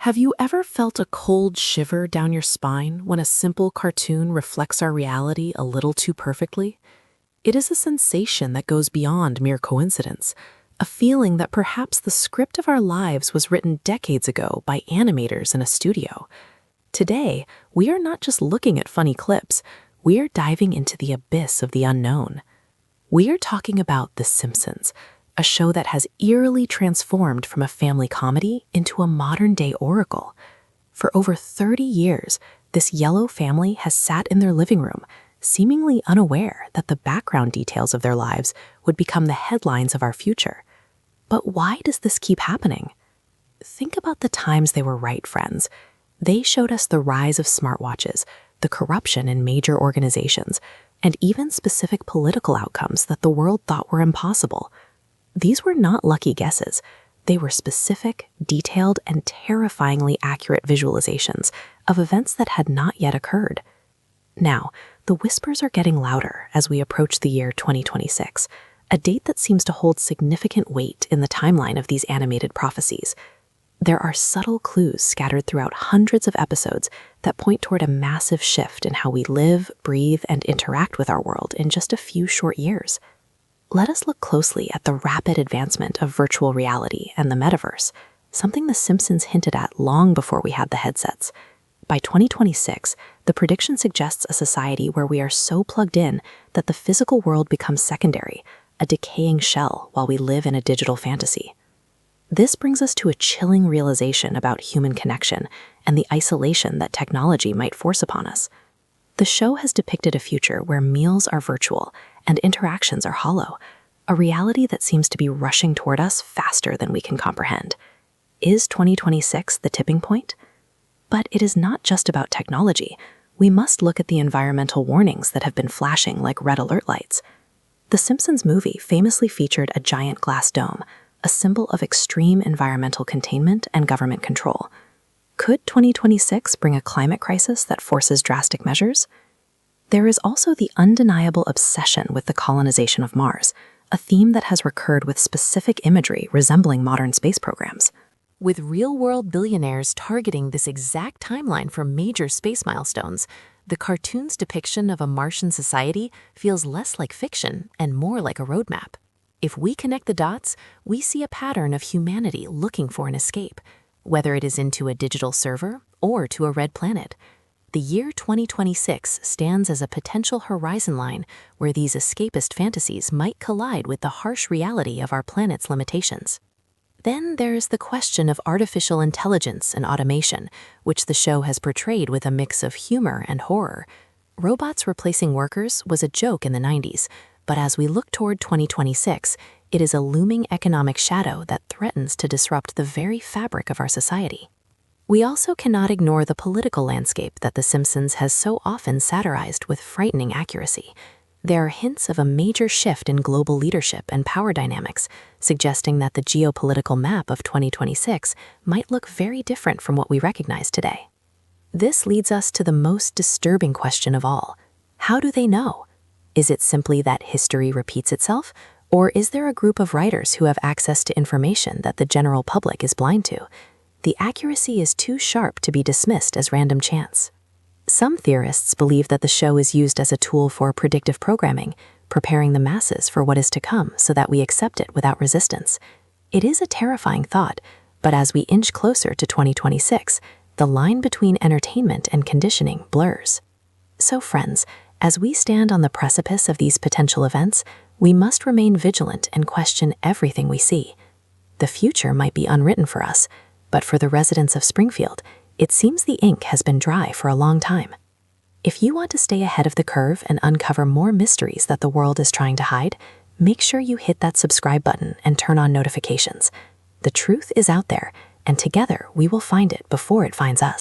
Have you ever felt a cold shiver down your spine when a simple cartoon reflects our reality a little too perfectly? It is a sensation that goes beyond mere coincidence, a feeling that perhaps the script of our lives was written decades ago by animators in a studio. Today, we are not just looking at funny clips, we are diving into the abyss of the unknown. We are talking about The Simpsons, a show that has eerily transformed from a family comedy into a modern-day oracle. For over 30 years, this yellow family has sat in their living room, seemingly unaware that the background details of their lives would become the headlines of our future. But why does this keep happening? Think about the times they were right, friends. They showed us the rise of smartwatches, the corruption in major organizations, and even specific political outcomes that the world thought were impossible. These were not lucky guesses. They were specific, detailed, and terrifyingly accurate visualizations of events that had not yet occurred. Now, the whispers are getting louder as we approach the year 2026, a date that seems to hold significant weight in the timeline of these animated prophecies. There are subtle clues scattered throughout hundreds of episodes that point toward a massive shift in how we live, breathe, and interact with our world in just a few short years. Let us look closely at the rapid advancement of virtual reality and the metaverse, something The Simpsons hinted at long before we had the headsets. By 2026, the prediction suggests a society where we are so plugged in that the physical world becomes secondary, a decaying shell while we live in a digital fantasy. This brings us to a chilling realization about human connection and the isolation that technology might force upon us. The show has depicted a future where meals are virtual and interactions are hollow, a reality that seems to be rushing toward us faster than we can comprehend. Is 2026 the tipping point? But it is not just about technology. We must look at the environmental warnings that have been flashing like red alert lights. The Simpsons movie famously featured a giant glass dome, a symbol of extreme environmental containment and government control. Could 2026 bring a climate crisis that forces drastic measures? There is also the undeniable obsession with the colonization of Mars, a theme that has recurred with specific imagery resembling modern space programs. With real-world billionaires targeting this exact timeline for major space milestones, the cartoon's depiction of a Martian society feels less like fiction and more like a roadmap. If we connect the dots, we see a pattern of humanity looking for an escape, whether it is into a digital server or to a red planet. The year 2026 stands as a potential horizon line where these escapist fantasies might collide with the harsh reality of our planet's limitations. Then there is the question of artificial intelligence and automation, which the show has portrayed with a mix of humor and horror. Robots replacing workers was a joke in the 90s, but as we look toward 2026, it is a looming economic shadow that threatens to disrupt the very fabric of our society. We also cannot ignore the political landscape that The Simpsons has so often satirized with frightening accuracy. There are hints of a major shift in global leadership and power dynamics, suggesting that the geopolitical map of 2026 might look very different from what we recognize today. This leads us to the most disturbing question of all. How do they know? Is it simply that history repeats itself? Or is there a group of writers who have access to information that the general public is blind to? The accuracy is too sharp to be dismissed as random chance. Some theorists believe that the show is used as a tool for predictive programming, preparing the masses for what is to come so that we accept it without resistance. It is a terrifying thought, but as we inch closer to 2026, the line between entertainment and conditioning blurs. So friends, as we stand on the precipice of these potential events, we must remain vigilant and question everything we see. The future might be unwritten for us, but for the residents of Springfield, it seems the ink has been dry for a long time. If you want to stay ahead of the curve and uncover more mysteries that the world is trying to hide, make sure you hit that subscribe button and turn on notifications. The truth is out there, and together we will find it before it finds us.